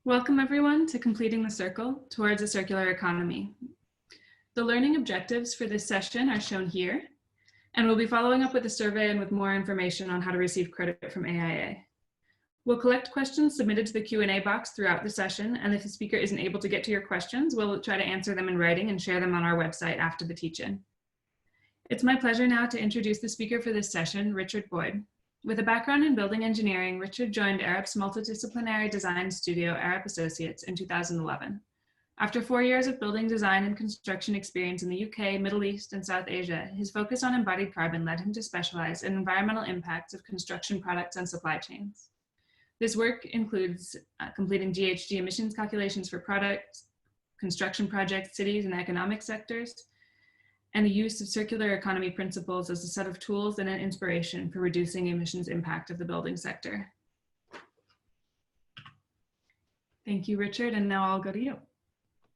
Welcome everyone to Completing the Circle Towards a Circular Economy. The learning objectives for this session are shown here, and we'll be following up with a survey and with more information on how to receive credit from AIA. We'll collect questions submitted to the Q&A box throughout the session, and if the speaker isn't able to get to your questions, we'll try to answer them in writing and share them on our website after the teach-in. It's my pleasure now to introduce the speaker for this session, Richard Boyd. With a background in building engineering, Richard joined Arup's multidisciplinary design studio, Arup Associates, in 2011. After 4 years of building design and construction experience in the UK, Middle East, and South Asia, his focus on embodied carbon led him to specialize in environmental impacts of construction products and supply chains. This work includes completing GHG emissions calculations for products, construction projects, cities, and economic sectors, and the use of circular economy principles as a set of tools and an inspiration for reducing emissions impact of the building sector. Thank you, Richard, and now I'll go to you.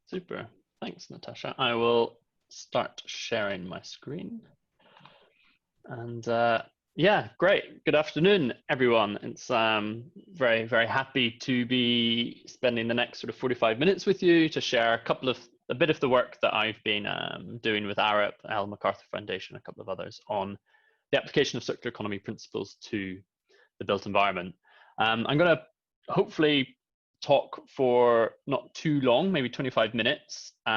Super, thanks, Natasha. I will start sharing my screen. And yeah, great. Good afternoon, everyone. It's very, very happy to be spending the next sort of 45 minutes with you to share a bit of the work that I've been doing with Arup, Ellen MacArthur Foundation, a couple of others, on the application of circular economy principles to the built environment. I'm going to hopefully talk for not too long, maybe 25 minutes. There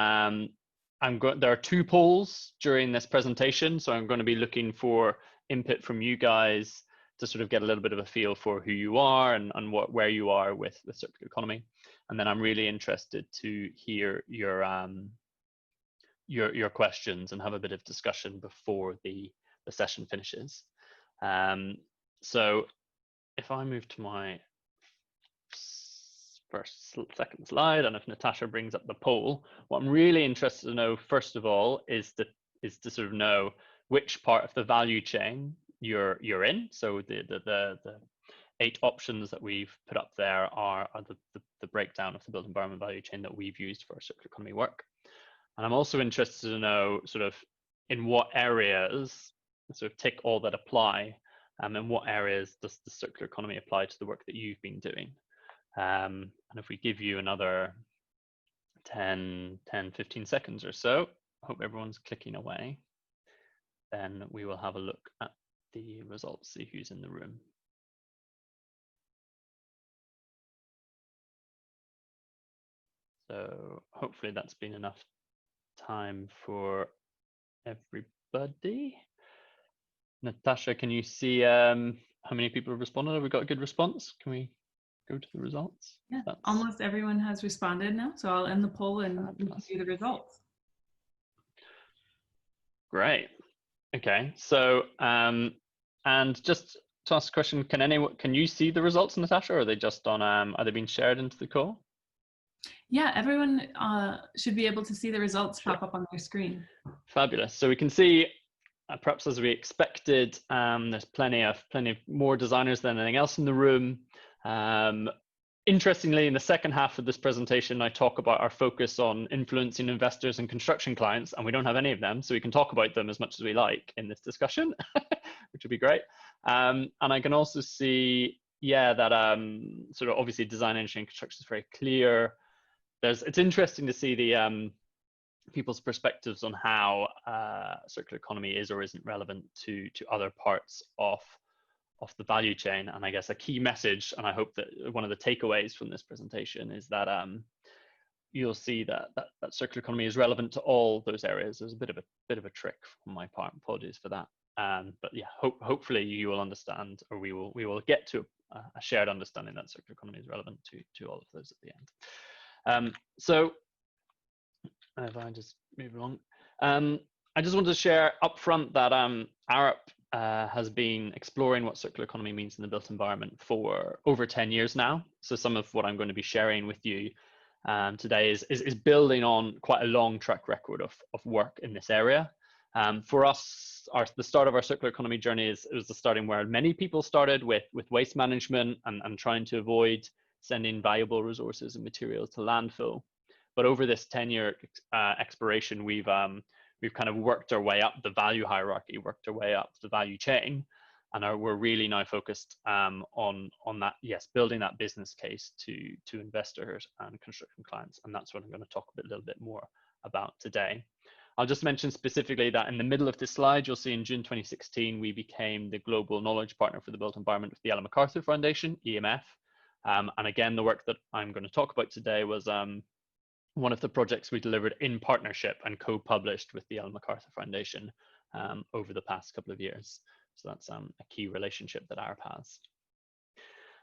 are 2 polls during this presentation, so I'm going to be looking for input from you guys to sort of get a little bit of a feel for who you are and where you are with the circular economy. And then I'm really interested to hear your questions and have a bit of discussion before the session finishes. So if I move to my second slide, and if Natasha brings up the poll, what I'm really interested to know, first of all, is to sort of know which part of the value chain you're in. So the 8 options that we've put up there are the breakdown of the built environment value chain that we've used for our circular economy work. And I'm also interested to know sort of in what areas, sort of tick all that apply, in what areas does the circular economy apply to the work that you've been doing. And if we give you another 10, 15 seconds or so, I hope everyone's clicking away, then we will have a look at the results, see who's in the room. So hopefully that's been enough time for everybody. Natasha, can you see how many people have responded? Have we got a good response? Can we go to the results? Yeah, almost everyone has responded now, so I'll end the poll and see the results. Great. Okay, so and just to ask a question, can you see the results, Natasha, or are they just on are they being shared into the call? Yeah, everyone should be able to see the results pop up on their screen. Fabulous. So we can see, perhaps as we expected, there's plenty of more designers than anything else in the room. Interestingly, in the second half of this presentation, I talk about our focus on influencing investors and construction clients, and we don't have any of them, so we can talk about them as much as we like in this discussion, which would be great. And I can also see, yeah, that sort of obviously design, engineering, construction is very clear. It's interesting to see the people's perspectives on how circular economy is or isn't relevant to other parts of the value chain. And I guess a key message, and I hope that one of the takeaways from this presentation is that you'll see that circular economy is relevant to all those areas. There's a bit of a trick on my part, apologies for that. But yeah, hopefully you will understand, or we will get to a shared understanding that circular economy is relevant to all of those at the end. So if I just move along, I just want to share upfront that Arup has been exploring what circular economy means in the built environment for over 10 years now. So some of what I'm going to be sharing with you today is building on quite a long track record of work in this area. For us, the start of our circular economy journey was the starting where many people started with waste management and trying to avoid sending valuable resources and materials to landfill. But over this 10-year exploration, we've kind of worked our way up the value hierarchy, worked our way up the value chain, and we're really now focused on that, yes, building that business case to investors and construction clients, and that's what I'm going to talk a little bit more about today. I'll just mention specifically that in the middle of this slide, you'll see in June 2016, we became the global knowledge partner for the built environment with the Ellen MacArthur Foundation, EMF. And again, the work that I'm going to talk about today was one of the projects we delivered in partnership and co-published with the Ellen MacArthur Foundation over the past couple of years. So that's a key relationship that Arup has.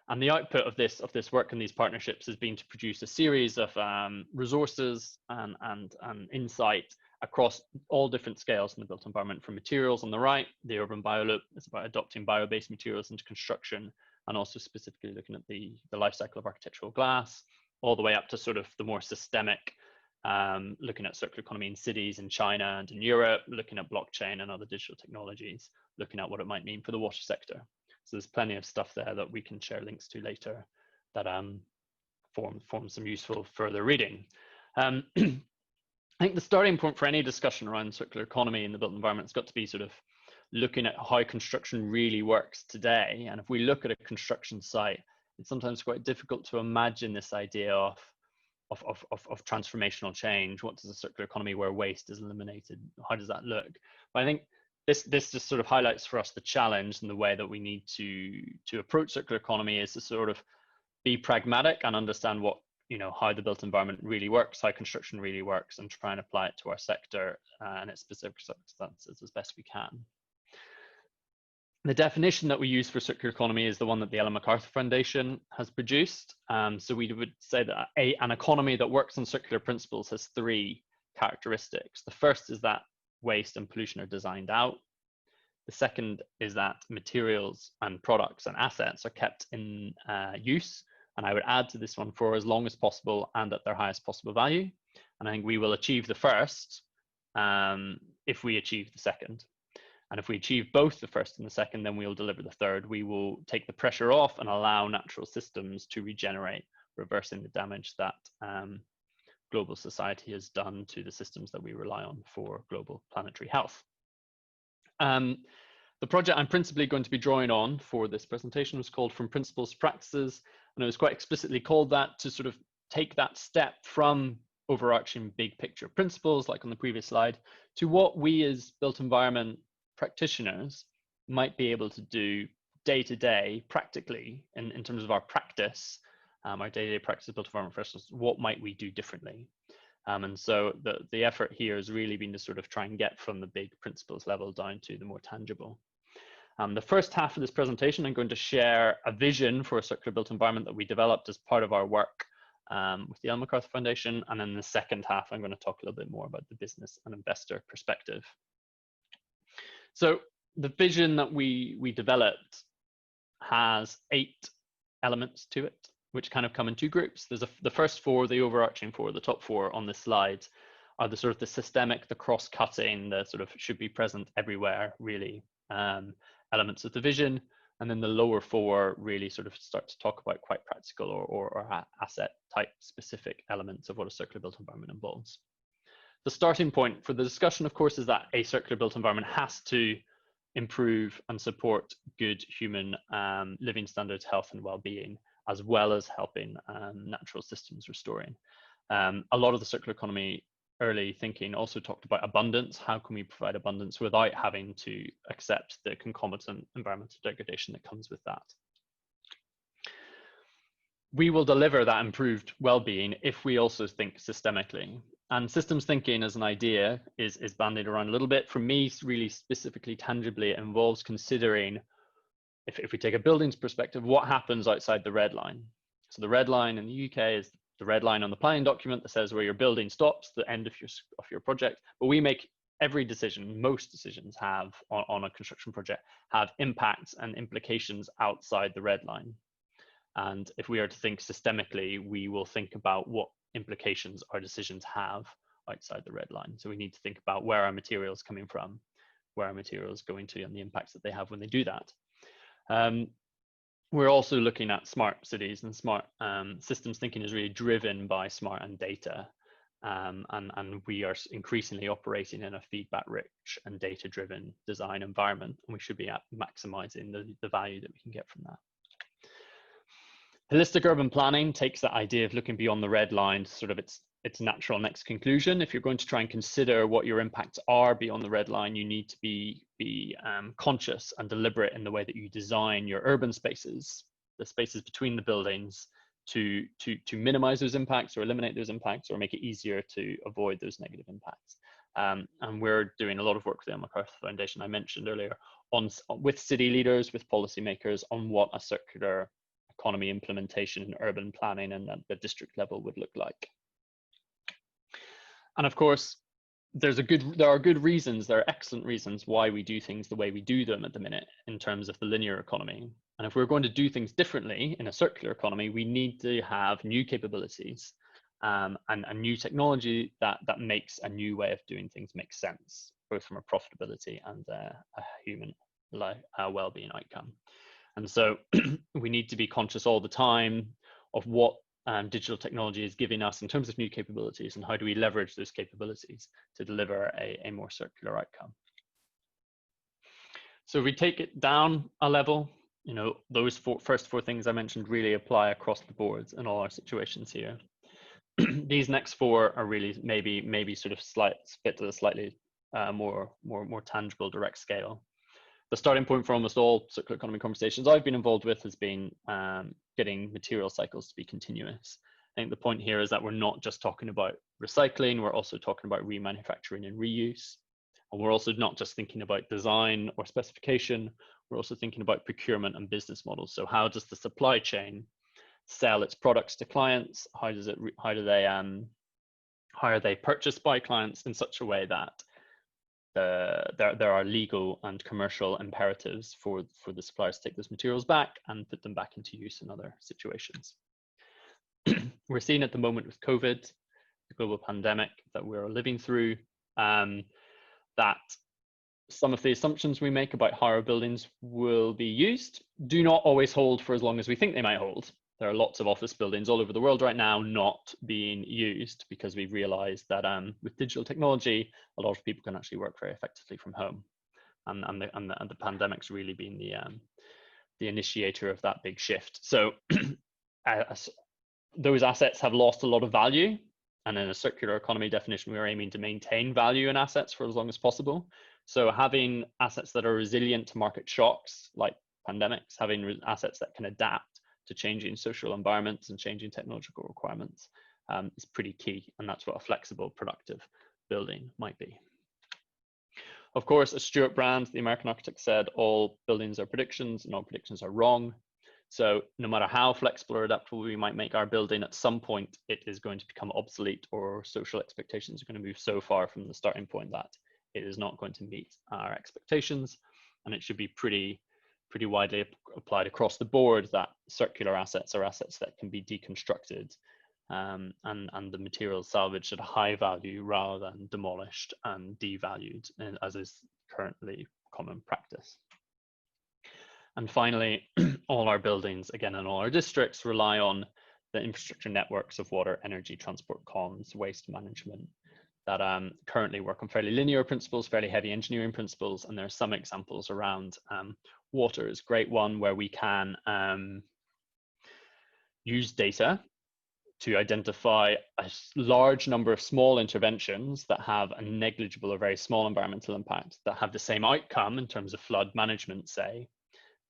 And the output of this work and these partnerships has been to produce a series of resources and insight across all different scales in the built environment, from materials on the right. The urban bioloop is about adopting bio-based materials into construction, and also specifically looking at the life cycle of architectural glass, all the way up to sort of the more systemic, looking at circular economy in cities in China and in Europe, looking at blockchain and other digital technologies, looking at what it might mean for the water sector. So there's plenty of stuff there that we can share links to later that form some useful further reading. I think the starting point for any discussion around circular economy in the built environment has got to be sort of looking at how construction really works today. And if we look at a construction site, it's sometimes quite difficult to imagine this idea of transformational change. What does a circular economy where waste is eliminated? How does that look? But I think this just sort of highlights for us the challenge, and the way that we need to approach circular economy is to sort of be pragmatic and understand what, how the built environment really works, how construction really works, and try and apply it to our sector and its specific circumstances as best we can. The definition that we use for circular economy is the one that the Ellen MacArthur Foundation has produced. So we would say that an economy that works on circular principles has three characteristics. The first is that waste and pollution are designed out. The second is that materials and products and assets are kept in use. And I would add to this one, for as long as possible and at their highest possible value. And I think we will achieve the first if we achieve the second. And if we achieve both the first and the second, then we'll deliver the third. We will take the pressure off and allow natural systems to regenerate, reversing the damage that global society has done to the systems that we rely on for global planetary health. The project I'm principally going to be drawing on for this presentation was called From Principles to Practices, and it was quite explicitly called that to sort of take that step from overarching big picture principles, like on the previous slide, to what we as built environment practitioners might be able to do day to day, practically, in terms of our practice, our day-to-day practice of built environment professionals. What might we do differently? And so the effort here has really been to sort of try and get from the big principles level down to the more tangible. The first half of this presentation, I'm going to share a vision for a circular built environment that we developed as part of our work with the Ellen MacArthur Foundation. And then the second half, I'm going to talk a little bit more about the business and investor perspective. So the vision that we developed has 8 elements to it, which kind of come in 2 groups. There's the first 4, the overarching 4, the top 4 on this slide, are the sort of the systemic, the cross-cutting, the sort of should be present everywhere, really, elements of the vision. And then the lower 4 really sort of start to talk about quite practical or asset type specific elements of what a circular built environment involves. The starting point for the discussion, of course, is that a circular built environment has to improve and support good human living standards, health and well-being, as well as helping natural systems restoring. A lot of the circular economy early thinking also talked about abundance. How can we provide abundance without having to accept the concomitant environmental degradation that comes with that? We will deliver that improved well-being if we also think systemically. And systems thinking as an idea is bandied around a little bit. For me, really specifically, tangibly, it involves considering, if we take a buildings perspective, what happens outside the red line. So the red line in the UK is the red line on the planning document that says where your building stops, the end of your project. But we make every decision, most decisions have on a construction project, have impacts and implications outside the red line. And if we are to think systemically, we will think about what implications our decisions have outside the red line. So we need to think about where our materials coming from, where our materials going to, and the impacts that they have when they do that. We're also looking at smart cities, and smart systems thinking is really driven by smart and data. And we are increasingly operating in a feedback-rich and data-driven design environment, and we should be maximizing the value that we can get from that. Holistic urban planning takes that idea of looking beyond the red line to sort of its natural next conclusion. If you're going to try and consider what your impacts are beyond the red line, you need to be conscious and deliberate in the way that you design your urban spaces, the spaces between the buildings, to minimize those impacts or eliminate those impacts or make it easier to avoid those negative impacts. And we're doing a lot of work with the MacArthur Foundation, I mentioned earlier, with city leaders, with policymakers, on what a circular economy implementation in urban planning and at the district level would look like. And of course, there are good reasons, there are excellent reasons why we do things the way we do them at the minute in terms of the linear economy. And if we're going to do things differently in a circular economy, we need to have new capabilities and a new technology that makes a new way of doing things make sense, both from a profitability and a human well-being outcome. And so we need to be conscious all the time of what digital technology is giving us in terms of new capabilities, and how do we leverage those capabilities to deliver a more circular outcome. So if we take it down a level, you know, those first four things I mentioned really apply across the board in all our situations here. These next four are really maybe sort of fit to the slightly more tangible direct scale. The starting point for almost all circular economy conversations I've been involved with has been getting material cycles to be continuous. I think the point here is that we're not just talking about recycling, we're also talking about remanufacturing and reuse. And we're also not just thinking about design or specification, we're also thinking about procurement and business models. So how does the supply chain sell its products to clients? How are they purchased by clients in such a way that there are legal and commercial imperatives for the suppliers to take those materials back and put them back into use in other situations. We're seeing at the moment with COVID, the global pandemic that we're living through, that some of the assumptions we make about how our buildings will be used do not always hold for as long as we think they might hold. There are lots of office buildings all over the world right now not being used because we've realized that with digital technology, a lot of people can actually work very effectively from home. And the pandemic's really been the initiator of that big shift. So those assets have lost a lot of value. And in a circular economy definition, we are aiming to maintain value in assets for as long as possible. So having assets that are resilient to market shocks like pandemics, having assets that can adapt to changing social environments and changing technological requirements is pretty key. And that's what a flexible, productive building might be. Of course, as Stuart Brand, the American architect, said, all buildings are predictions and all predictions are wrong. So no matter how flexible or adaptable we might make our building, at some point it is going to become obsolete, or social expectations are going to move so far from the starting point that it is not going to meet our expectations. And it should be pretty widely applied across the board that circular assets are assets that can be deconstructed and the materials salvaged at a high value rather than demolished and devalued, as is currently common practice. And finally, all our buildings, again, in all our districts, rely on the infrastructure networks of water, energy, transport, comms, waste management that currently work on fairly linear principles, fairly heavy engineering principles. And there are some examples around water is a great one where we can use data to identify a large number of small interventions that have a negligible or very small environmental impact that have the same outcome in terms of flood management, say,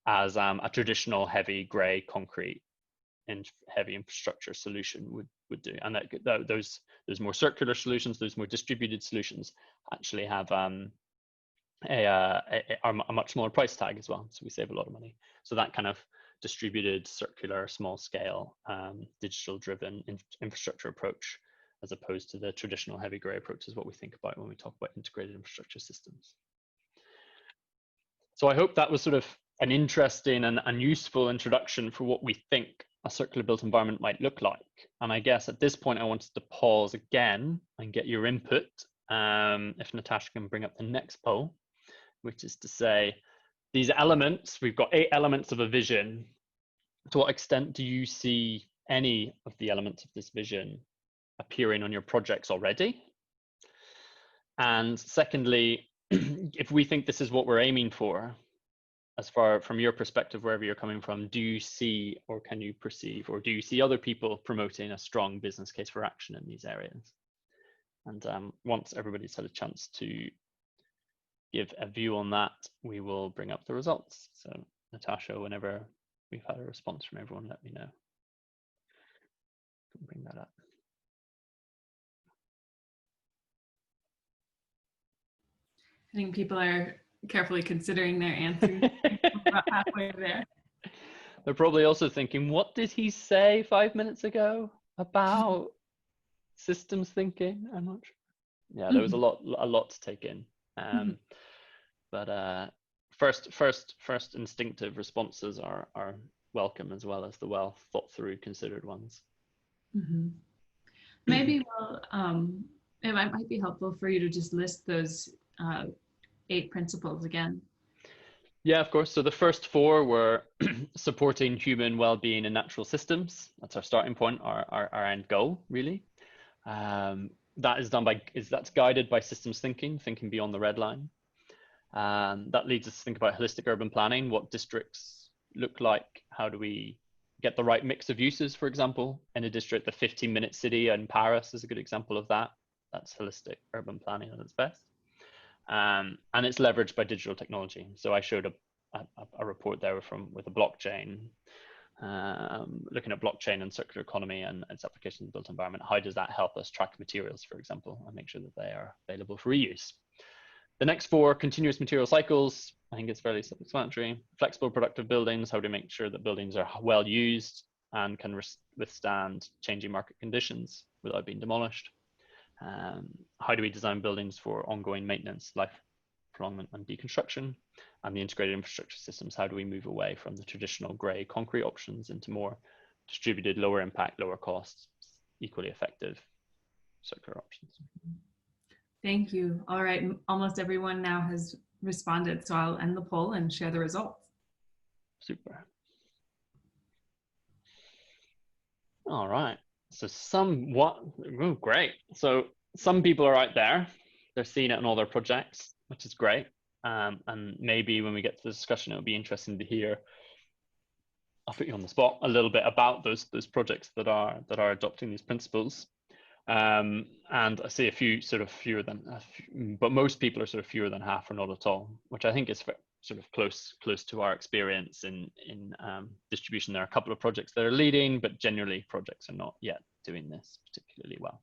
as a traditional heavy grey concrete and heavy infrastructure solution would do. And those more circular solutions, those more distributed solutions actually have a much smaller price tag as well. So we save a lot of money. So that kind of distributed, circular, small scale, digital driven infrastructure approach, as opposed to the traditional heavy grey approach, is what we think about when we talk about integrated infrastructure systems. So I hope that was sort of an interesting and useful introduction for what we think a circular built environment might look like. And I guess at this point, I wanted to pause again and get your input. If Natasha can bring up the next poll, which is to say, these elements, we've got 8 elements of a vision. To what extent do you see any of the elements of this vision appearing on your projects already? And secondly, if we think this is what we're aiming for, as far from your perspective, wherever you're coming from, do you see, or can you perceive, or do you see other people promoting a strong business case for action in these areas? And once everybody's had a chance to give a view on that, we will bring up the results. So Natasha, whenever we've had a response from everyone, let me know. Bring that up. I think people are carefully considering their answers. About halfway there. They're probably also thinking, what did he say 5 minutes ago about systems thinking? I'm not sure. Yeah, there was a lot to take in. But first instinctive responses are welcome, as well as the well thought through, considered ones. Maybe it might be helpful for you to just list those 8 principles again. Yeah, of course. So the first 4 were supporting human well-being in natural systems. That's our starting point, our end goal, really. That is that's guided by systems thinking beyond the red line. That leads us to think about holistic urban planning, what districts look like, how do we get the right mix of uses, for example, in a district. The 15-minute city in Paris is a good example of that. That's holistic urban planning at its best. And it's leveraged by digital technology. So I showed a report there with a blockchain, looking at blockchain and circular economy and its application in the built environment. How does that help us track materials, for example, and make sure that they are available for reuse? The next 4, continuous material cycles. I think it's fairly self-explanatory. Flexible, productive buildings. How do we make sure that buildings are well used and can withstand changing market conditions without being demolished? How do we design buildings for ongoing maintenance, life prolongment and deconstruction? And the integrated infrastructure systems. How do we move away from the traditional grey concrete options into more distributed, lower impact, lower costs, equally effective circular options? Thank you. All right, almost everyone now has responded, so I'll end the poll and share the results. Super. All right, so great. So some people are out there, they're seeing it in all their projects, which is great. And maybe when we get to the discussion, it'll be interesting to hear, I'll put you on the spot, a little bit about those projects that are adopting these principles. And I see a few but most people are sort of fewer than half or not at all, which I think is sort of close to our experience in distribution. There are a couple of projects that are leading, but generally projects are not yet doing this particularly well.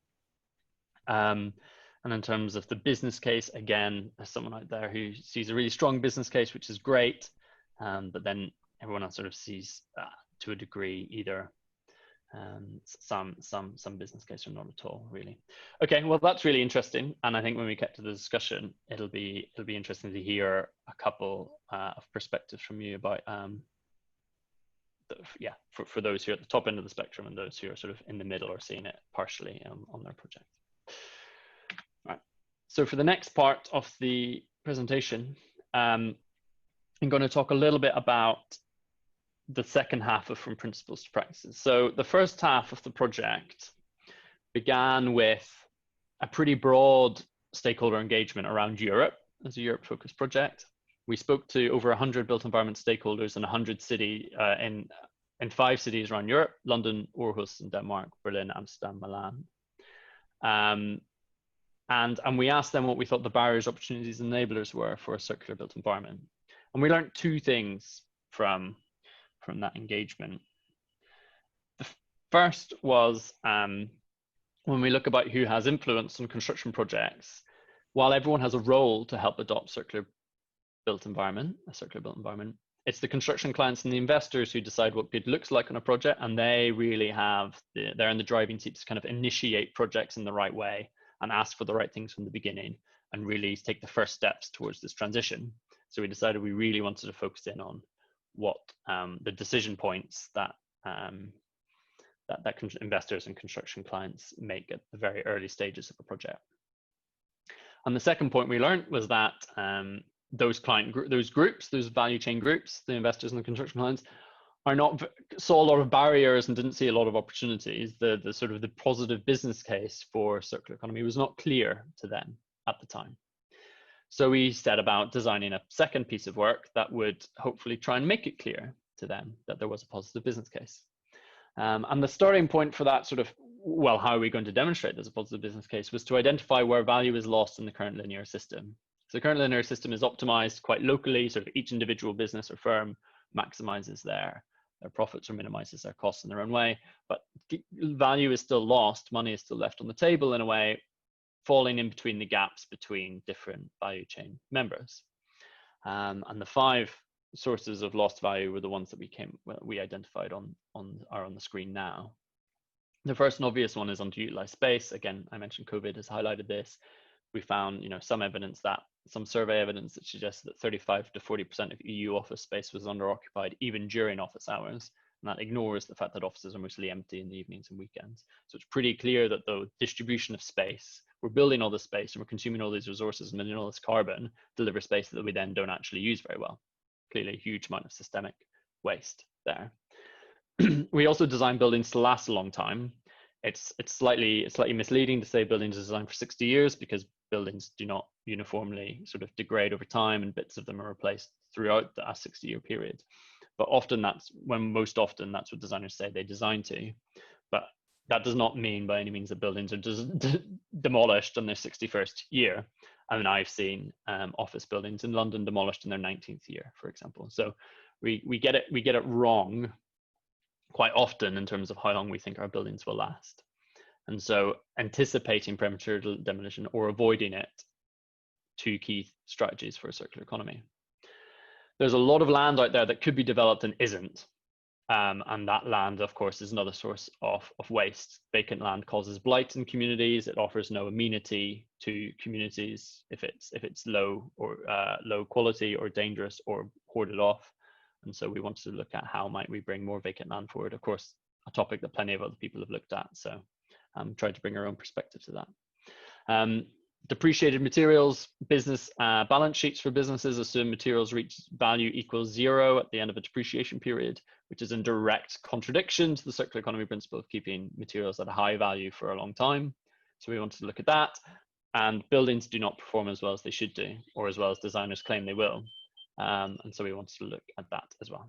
And in terms of the business case, again, there's someone out there who sees a really strong business case, which is great, but then everyone else sort of sees to a degree either some business case or not at all, really. Okay, well, that's really interesting, and I think when we get to the discussion, it'll be interesting to hear a couple of perspectives from you about for those who are at the top end of the spectrum and those who are sort of in the middle or seeing it partially on their project. Right. So for the next part of the presentation, I'm going to talk a little bit about the second half of From Principles to Practices. So the first half of the project began with a pretty broad stakeholder engagement around Europe as a Europe-focused project. We spoke to over 100 built environment stakeholders in 100 cities, in 5 cities around Europe: London, Aarhus in Denmark, Berlin, Amsterdam, Milan. And we asked them what we thought the barriers, opportunities, and enablers were for a circular built environment. And we learned 2 things from that engagement. The first was when we look about who has influence on construction projects, while everyone has a role to help adopt a circular built environment, it's the construction clients and the investors who decide what good looks like on a project, and they really they're in the driving seat to kind of initiate projects in the right way and ask for the right things from the beginning and really take the first steps towards this transition. So we decided we really wanted to focus in on what the decision points that investors and construction clients make at the very early stages of a project. And the second point we learned was that those value chain groups, the investors and the construction clients, saw a lot of barriers and didn't see a lot of opportunities. The sort of the positive business case for circular economy was not clear to them at the time. So we set about designing a second piece of work that would hopefully try and make it clear to them that there was a positive business case. And the starting point for that sort of, well, how are we going to demonstrate there's a positive business case, was to identify where value is lost in the current linear system. So the current linear system is optimized quite locally, sort of each individual business or firm maximizes their profits or minimizes their costs in their own way, but value is still lost, money is still left on the table in a way, falling in between the gaps between different value chain members. And the 5 sources of lost value were the ones that we identified are on the screen now. The first and obvious one is underutilized space. Again, I mentioned COVID has highlighted this. We found, some survey evidence that suggests that 35 to 40% of EU office space was underoccupied even during office hours. And that ignores the fact that offices are mostly empty in the evenings and weekends. So it's pretty clear that the distribution of space, we're building all this space and we're consuming all these resources and emitting all this carbon, deliver space that we then don't actually use very well. Clearly a huge amount of systemic waste there. We also design buildings to last a long time. It's slightly misleading to say buildings are designed for 60 years because buildings do not uniformly sort of degrade over time and bits of them are replaced throughout a 60-year period. But most often that's what designers say they design to. But that does not mean by any means that buildings are demolished in their 61st year. I mean, I've seen office buildings in London demolished in their 19th year, for example. So we get it wrong quite often in terms of how long we think our buildings will last. And so anticipating premature demolition or avoiding it, 2 key strategies for a circular economy. There's a lot of land out there that could be developed and isn't. And that land, of course, is another source of waste. Vacant land causes blight in communities. It offers no amenity to communities if it's low quality or dangerous or hoarded off. And so we wanted to look at how might we bring more vacant land forward. Of course, a topic that plenty of other people have looked at. So tried to bring our own perspective to that. Depreciated materials, business balance sheets for businesses assume materials reach value equals 0 at the end of a depreciation period, which is in direct contradiction to the circular economy principle of keeping materials at a high value for a long time. So we wanted to look at that. And buildings do not perform as well as they should do, or as well as designers claim they will. And so we wanted to look at that as well.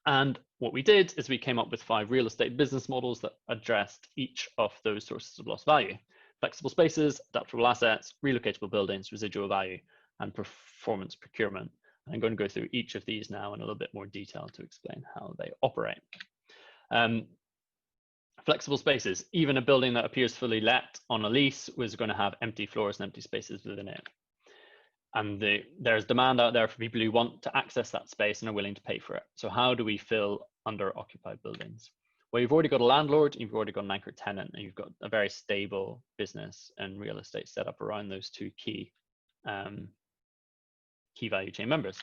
And what we did is we came up with 5 real estate business models that addressed each of those sources of lost value: flexible spaces, adaptable assets, relocatable buildings, residual value, and performance procurement. And I'm going to go through each of these now in a little bit more detail to explain how they operate. Flexible spaces, even a building that appears fully let on a lease was going to have empty floors and empty spaces within it. And there's demand out there for people who want to access that space and are willing to pay for it. So how do we fill under-occupied buildings? Well, you've already got a landlord, you've already got an anchor tenant, and you've got a very stable business and real estate set up around those 2 key value chain members.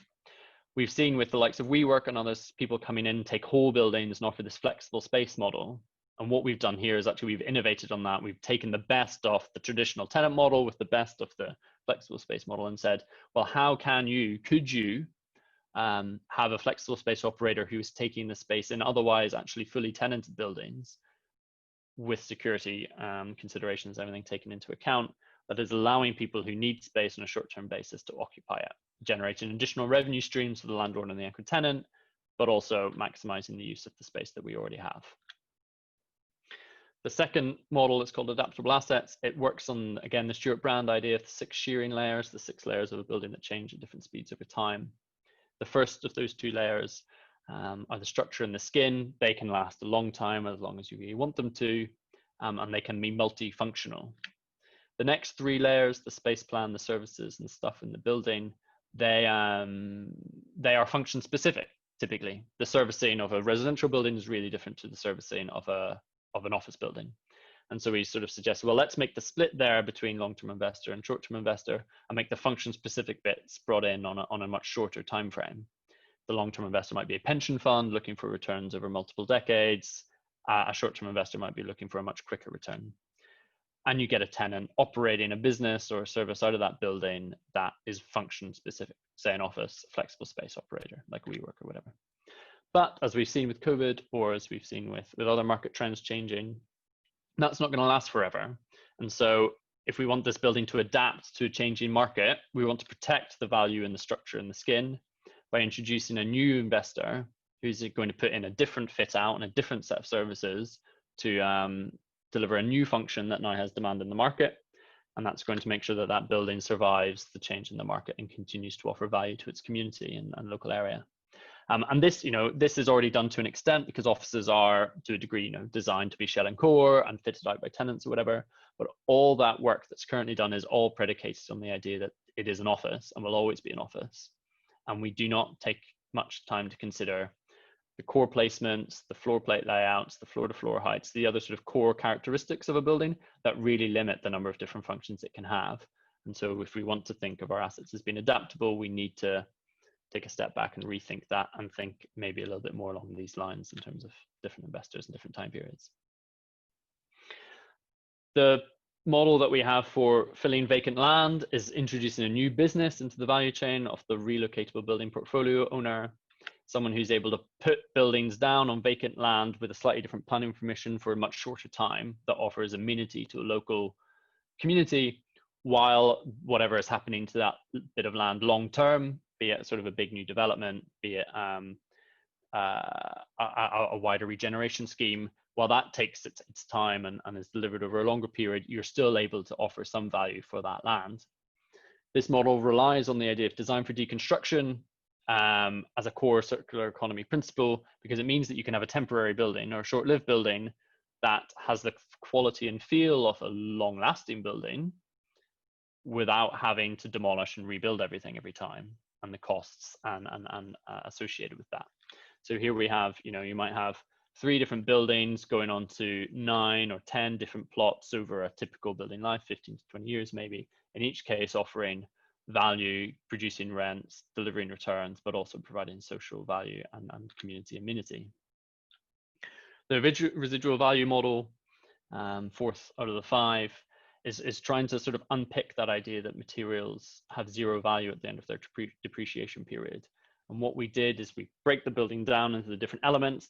We've seen with the likes of WeWork and others, people coming in, take whole buildings and offer this flexible space model. And what we've done here is actually we've innovated on that. We've taken the best of the traditional tenant model with the best of the flexible space model and said, well, could you have a flexible space operator who is taking the space in otherwise actually fully tenanted buildings with security considerations, everything taken into account, that is allowing people who need space on a short-term basis to occupy it, generating additional revenue streams for the landlord and the anchor tenant, but also maximizing the use of the space that we already have. The second model is called adaptable assets. It works on, again, the Stewart Brand idea of the 6 shearing layers, the 6 layers of a building that change at different speeds over time. The first of those 2 layers are the structure and the skin. They can last a long time, as long as you really want them to, and they can be multifunctional. The next 3 layers, the space plan, the services and stuff in the building, they are function specific, typically. The servicing of a residential building is really different to the servicing of an office building. And so we sort of suggest, well, let's make the split there between long-term investor and short-term investor and make the function-specific bits brought in on a much shorter time frame. The long-term investor might be a pension fund looking for returns over multiple decades. A short-term investor might be looking for a much quicker return. And you get a tenant operating a business or a service out of that building that is function-specific, say an office, flexible space operator, like WeWork or whatever. But as we've seen with COVID, or as we've seen with other market trends changing, that's not going to last forever. And so if we want this building to adapt to a changing market, we want to protect the value in the structure and the skin by introducing a new investor who's going to put in a different fit out and a different set of services to deliver a new function that now has demand in the market. And that's going to make sure that that building survives the change in the market and continues to offer value to its community and local area. And this, this is already done to an extent because offices are, to a degree, designed to be shell and core and fitted out by tenants or whatever. But all that work that's currently done is all predicated on the idea that it is an office and will always be an office. And we do not take much time to consider the core placements, the floor plate layouts, the floor-to-floor heights, the other sort of core characteristics of a building that really limit the number of different functions it can have. And so if we want to think of our assets as being adaptable, we need to take a step back and rethink that and think maybe a little bit more along these lines in terms of different investors and different time periods. The model that we have for filling vacant land is introducing a new business into the value chain of the relocatable building portfolio owner, someone who's able to put buildings down on vacant land with a slightly different planning permission for a much shorter time that offers amenity to a local community, while whatever is happening to that bit of land long term, be it sort of a big new development, be it a wider regeneration scheme, while that takes its time and is delivered over a longer period, you're still able to offer some value for that land. This model relies on the idea of design for deconstruction as a core circular economy principle, because it means that you can have a temporary building or a short-lived building that has the quality and feel of a long-lasting building without having to demolish and rebuild everything every time, and the costs and associated with that. So here we have, you might have 3 different buildings going on to 9 or 10 different plots over a typical building life, 15 to 20 years maybe, in each case offering value, producing rents, delivering returns, but also providing social value and community amenity. The residual value model, 4th out of the 5, is trying to sort of unpick that idea that materials have 0 value at the end of their depreciation period. And what we did is we break the building down into the different elements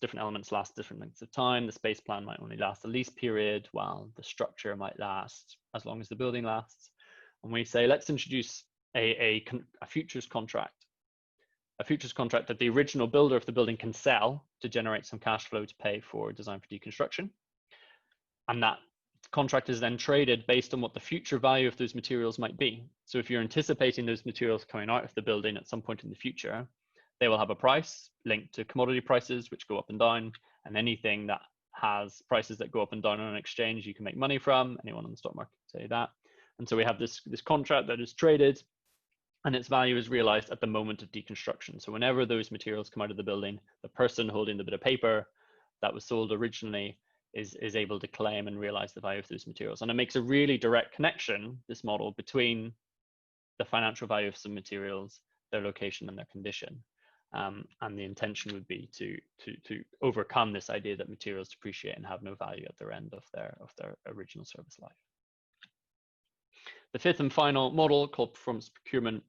last different lengths of time. The space plan might only last the lease period, while the structure might last as long as the building lasts. And we say, let's introduce a futures contract. A futures contract that the original builder of the building can sell to generate some cash flow to pay for design for deconstruction. And that contract is then traded based on what the future value of those materials might be. So if you're anticipating those materials coming out of the building at some point in the future, they will have a price linked to commodity prices, which go up and down, and anything that has prices that go up and down on an exchange, you can make money from. Anyone on the stock market can say that. And so we have this contract that is traded, and its value is realized at the moment of deconstruction. So whenever those materials come out of the building, the person holding the bit of paper that was sold originally is able to claim and realize the value of those materials. And it makes a really direct connection, this model, between the financial value of some materials, their location and their condition. And the intention would be to overcome this idea that materials depreciate and have no value at their end of their original service life. The 5th and final model, called performance procurement,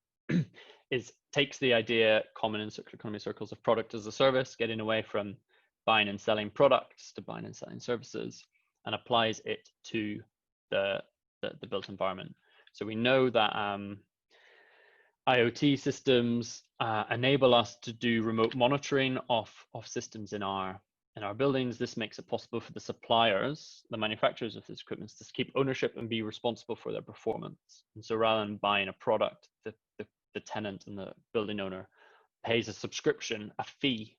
takes the idea common in circular economy circles of product as a service, getting away from buying and selling products to buying and selling services, and applies it to the built environment. So we know that IoT systems enable us to do remote monitoring of systems in our buildings. This makes it possible for the suppliers, the manufacturers of these equipment, to keep ownership and be responsible for their performance. And so rather than buying a product, the tenant and the building owner pays a subscription, a fee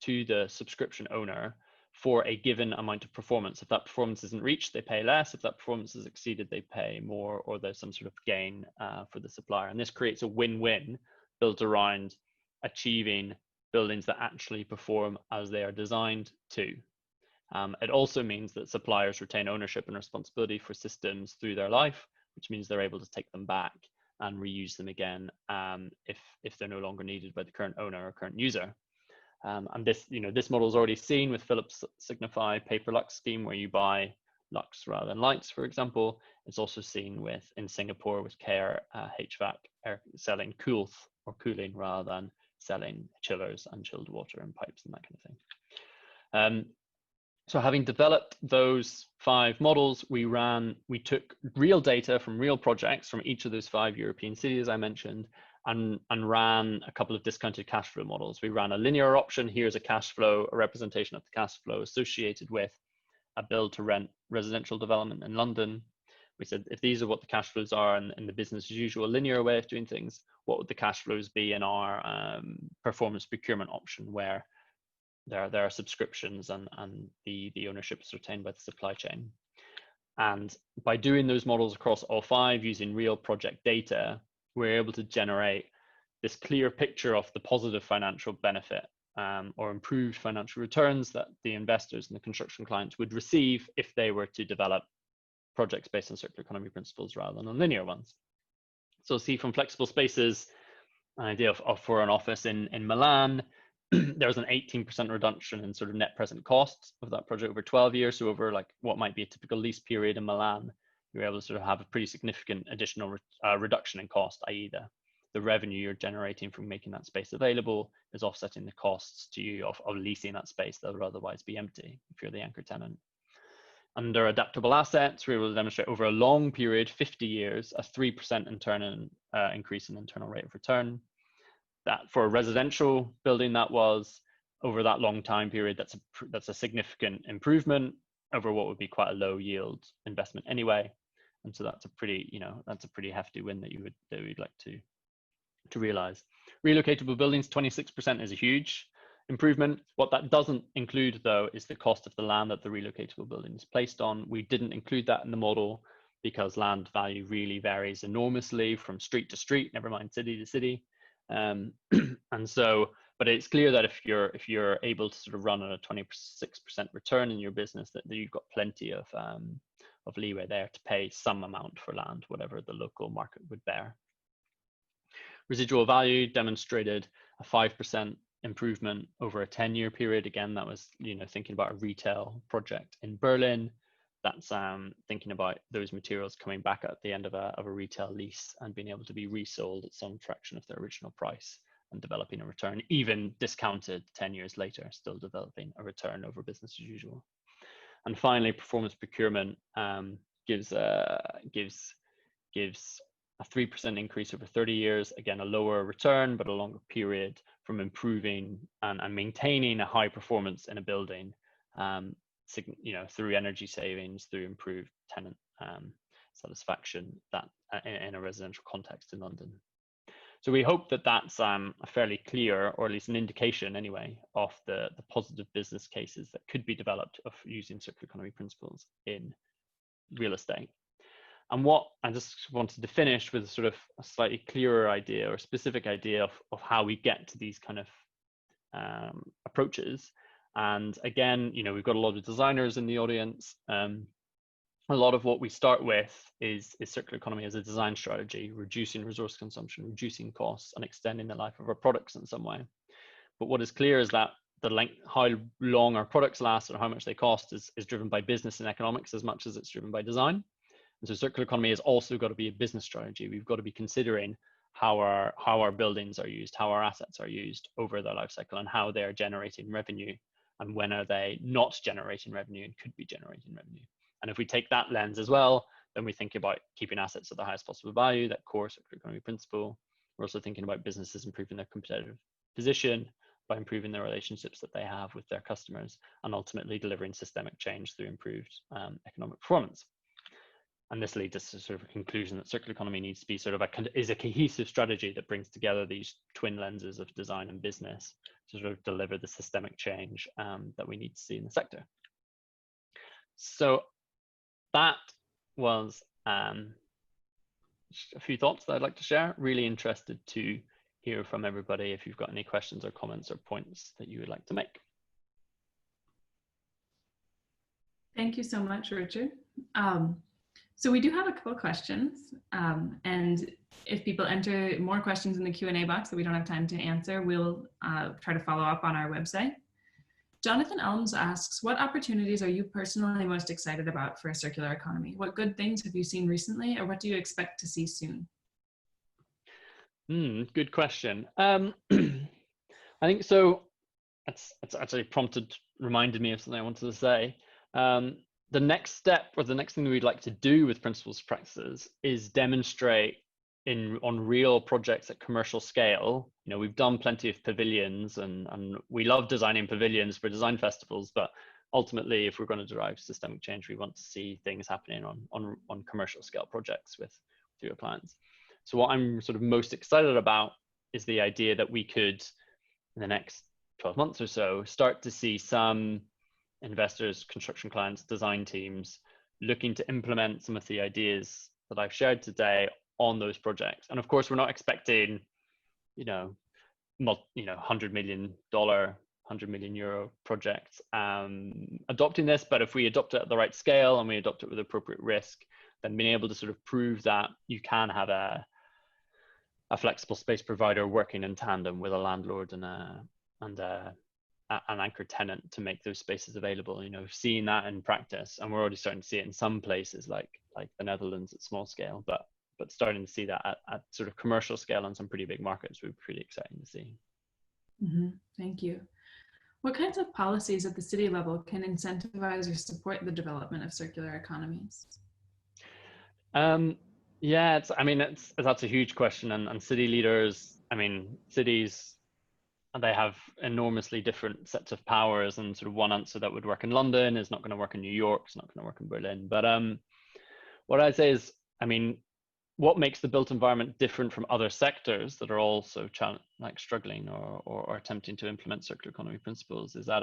to the subscription owner for a given amount of performance. If that performance isn't reached, they pay less. If that performance is exceeded, they pay more, or there's some sort of gain for the supplier. And this creates a win-win built around achieving buildings that actually perform as they are designed to. It also means that suppliers retain ownership and responsibility for systems through their life, which means they're able to take them back and reuse them again if they're no longer needed by the current owner or current user. And this model is already seen with Philips Signify Paper Lux scheme, where you buy lux rather than lights, for example. It's also seen in Singapore with Care HVAC selling cooling rather than selling chillers and chilled water and pipes and that kind of thing. So having developed those 5 models, we took real data from real projects from each of those 5 European cities I mentioned, and ran a couple of discounted cash flow models. We ran a linear option. Here's a cash flow, a representation of the cash flow associated with a build to rent residential development in London. We said, if these are what the cash flows are in the business as usual linear way of doing things, what would the cash flows be in our performance procurement option, where there are subscriptions and the ownership is retained by the supply chain. And by doing those models across all 5 using real project data, we're able to generate this clear picture of the positive financial benefit or improved financial returns that the investors and the construction clients would receive if they were to develop projects based on circular economy principles rather than on linear ones. So see from flexible spaces, an idea of for an office in Milan, there was an 18% reduction in sort of net present costs of that project over 12 years. So over like what might be a typical lease period in Milan, you're able to sort of have a pretty significant additional reduction in cost, i.e. the revenue you're generating from making that space available is offsetting the costs to you of leasing that space that would otherwise be empty if you're the anchor tenant. Under adaptable assets, we will demonstrate over a long period, 50 years, a 3% increase in internal rate of return. That for a residential building, that was over that long time period, that's a significant improvement over what would be quite a low yield investment anyway. And so that's a pretty, that's a pretty hefty win that we'd like to realize. Relocatable buildings, 26% is a huge improvement. What that doesn't include though is the cost of the land that the relocatable building is placed on. We didn't include that in the model because land value really varies enormously from street to street, never mind city to city. And so, but it's clear that if you're able to sort of run on a 26% return in your business, that you've got plenty of leeway there to pay some amount for land, whatever the local market would bear. Residual value demonstrated a 5% improvement over a 10-year period. Again, that was thinking about a retail project in Berlin. That's thinking about those materials coming back at the end of a retail lease and being able to be resold at some fraction of their original price and developing a return, even discounted 10 years later, still developing a return over business as usual. And finally, performance procurement gives a 3% increase over 30 years. Again, a lower return, but a longer period from improving and maintaining a high performance in a building. Through energy savings, through improved tenant satisfaction, that in a residential context in London. So we hope that that's a fairly clear, or at least an indication anyway, of the positive business cases that could be developed of using circular economy principles in real estate. And what I just wanted to finish with sort of a slightly clearer idea or specific idea of how we get to these kind of approaches. And again, we've got a lot of designers in the audience. A lot of what we start with is circular economy as a design strategy, reducing resource consumption, reducing costs, and extending the life of our products in some way. But what is clear is that the length, how long our products last or how much they cost is driven by business and economics as much as it's driven by design. And so circular economy has also got to be a business strategy. We've got to be considering how our buildings are used, how our assets are used over their life cycle, and how they are generating revenue, and when are they not generating revenue and could be generating revenue. And if we take that lens as well, then we think about keeping assets at the highest possible value, that core circular economy principle. We're also thinking about businesses improving their competitive position by improving the relationships that they have with their customers, and ultimately delivering systemic change through improved economic performance. And this leads us to sort of a conclusion that circular economy needs to be sort of a cohesive strategy that brings together these twin lenses of design and business to sort of deliver the systemic change that we need to see in the sector. So that was a few thoughts that I'd like to share. Really interested to hear from everybody if you've got any questions or comments or points that you would like to make. Thank you so much, Richard. So we do have a couple of questions, and if people enter more questions in the Q&A box that we don't have time to answer, we'll try to follow up on our website. Jonathan Elms asks, what opportunities are you personally most excited about for a circular economy? What good things have you seen recently, or what do you expect to see soon? Good question. I think so. It's actually reminded me of something I wanted to say. The next step, or the next thing that we'd like to do with principles and practices, is demonstrate on real projects at commercial scale. You know, we've done plenty of pavilions, and we love designing pavilions for design festivals, but ultimately, if we're going to derive systemic change, we want to see things happening on commercial scale projects with your clients. So what I'm sort of most excited about is the idea that we could, in the next 12 months or so, start to see some investors, construction clients, design teams looking to implement some of the ideas that I've shared today on those projects. And of course, we're not expecting, $100 million, €100 million projects adopting this, but if we adopt it at the right scale and we adopt it with appropriate risk, then being able to sort of prove that you can have a flexible space provider working in tandem with a landlord and an anchor tenant to make those spaces available. Seeing that in practice, and we're already starting to see it in some places like the Netherlands at small scale, but starting to see that at sort of commercial scale on some pretty big markets would be pretty exciting to see. Mm-hmm. Thank you. What kinds of policies at the city level can incentivize or support the development of circular economies? Yeah, that's a huge question, and city leaders, cities, they have enormously different sets of powers, and sort of one answer that would work in London is not going to work in New York, it's not going to work in Berlin. But what I'd say is, what makes the built environment different from other sectors that are also struggling or attempting to implement circular economy principles is that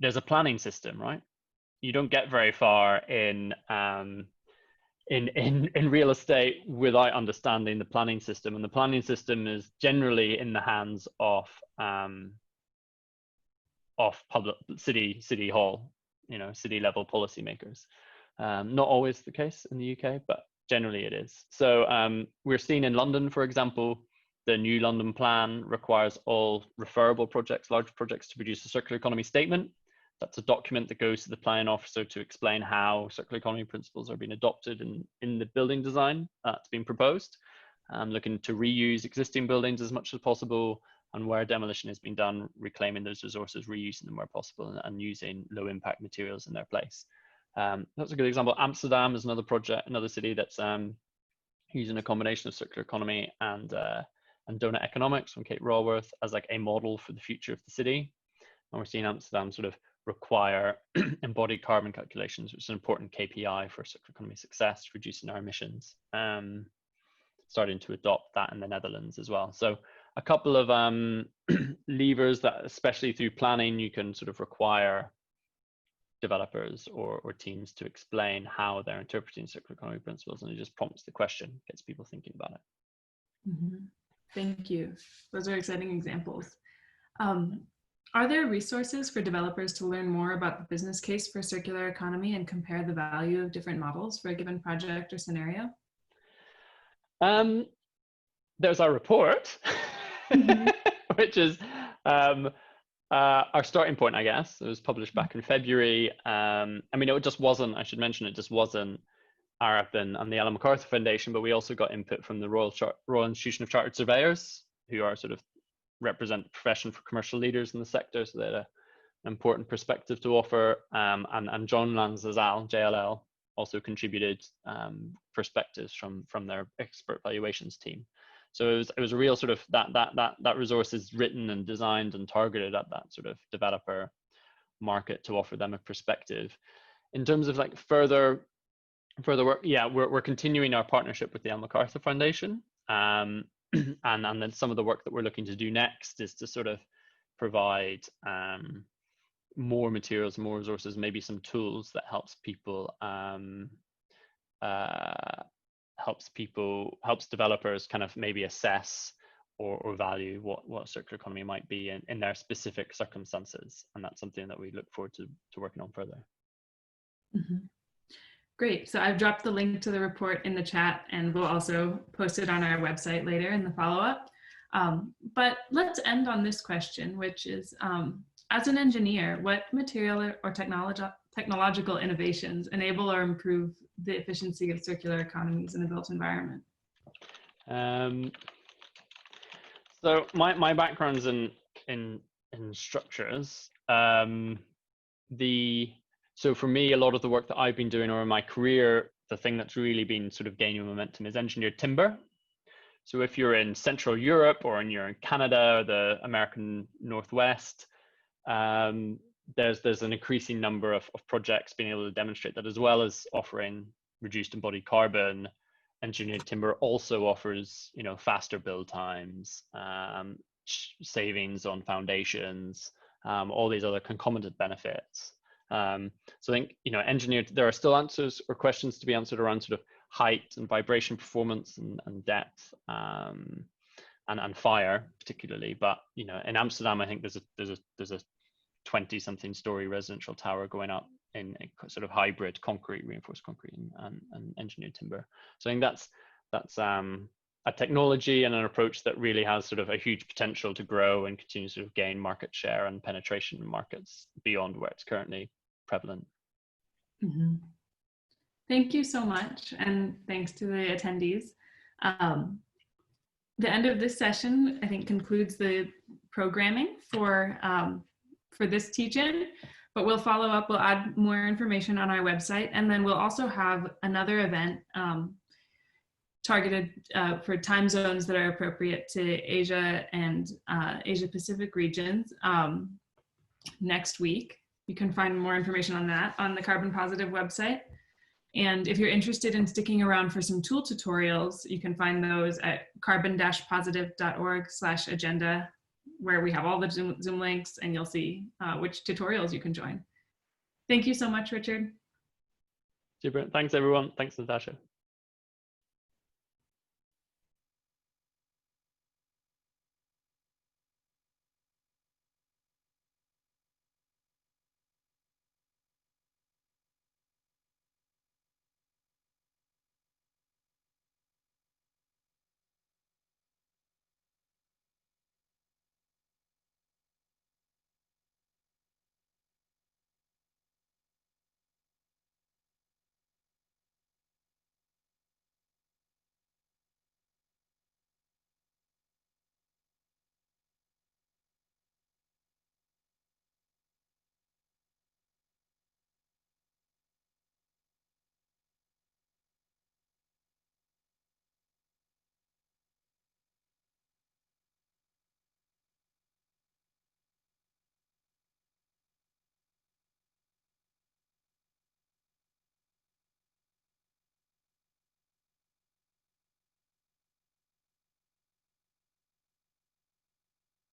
there's a planning system, right? You don't get very far in real estate without understanding the planning system, and the planning system is generally in the hands of public city hall, city level policymakers. Not always the case in the UK, but generally it is. So we're seeing in London, for example, the new London plan requires all referable projects, large projects, to produce a circular economy statement. That's a document that goes to the planning officer to explain how circular economy principles are being adopted in the building design that's been proposed. Looking to reuse existing buildings as much as possible, and where demolition has been done, reclaiming those resources, reusing them where possible, and using low impact materials in their place. That's a good example. Amsterdam is another project, another city that's using a combination of circular economy and donut economics from Kate Raworth as like a model for the future of the city. And we're seeing Amsterdam sort of require embodied carbon calculations, which is an important KPI for circular economy success, reducing our emissions. Starting to adopt that in the Netherlands as well. So a couple of levers that, especially through planning, you can sort of require developers or teams to explain how they're interpreting circular economy principles, and it just prompts the question, gets people thinking about it. Mm-hmm. Thank you. Those are exciting examples. Are there resources for developers to learn more about the business case for circular economy and compare the value of different models for a given project or scenario? There's our report, mm-hmm. which is our starting point, I guess. It was published back in February. It just wasn't, I should mention, it just wasn't Arup and the Ellen MacArthur Foundation, but we also got input from the Royal Institution of Chartered Surveyors, who are sort of represent the profession for commercial leaders in the sector. So they had an important perspective to offer. And John Lanzazal, JLL, also contributed perspectives from their expert valuations team. So it was a real sort of that resource is written and designed and targeted at that sort of developer market to offer them a perspective. In terms of like further work, yeah, we're continuing our partnership with the Ellen MacArthur Foundation, and then some of the work that we're looking to do next is to sort of provide more materials, more resources, maybe some tools that helps developers kind of maybe assess or value what circular economy might be in their specific circumstances. And that's something that we look forward to working on further. Mm-hmm. Great. So I've dropped the link to the report in the chat, and we'll also post it on our website later in the follow-up. But let's end on this question, which is, as an engineer, what material or technological innovations enable or improve the efficiency of circular economies in a built environment? So my background's in structures. So for me, a lot of the work that I've been doing or in my career, the thing that's really been sort of gaining momentum is engineered timber. So if you're in Central Europe or you're in Canada or the American Northwest, there's an increasing number of projects being able to demonstrate that, as well as offering reduced embodied carbon. Engineered timber also offers, faster build times, savings on foundations, all these other concomitant benefits. So I think, there are still answers or questions to be answered around sort of height and vibration performance and depth, and fire particularly. But, in Amsterdam, I think there's a 20-something story residential tower going up in a sort of hybrid concrete, reinforced concrete and engineered timber. So I think that's a technology and an approach that really has sort of a huge potential to grow and continue to sort of gain market share and penetration in markets beyond where it's currently prevalent. Mm-hmm. Thank you so much, and thanks to the attendees. The end of this session, I think, concludes the programming for this teach-in, but we'll follow up. We'll add more information on our website, and then we'll also have another event targeted for time zones that are appropriate to Asia and Asia Pacific regions next week. You can find more information on that on the CarbonPositive website. And if you're interested in sticking around for some tool tutorials, you can find those at carbon-positive.org/agenda, where we have all the Zoom links, and you'll see which tutorials you can join. Thank you so much, Richard. Super. Thanks, everyone. Thanks, Natasha.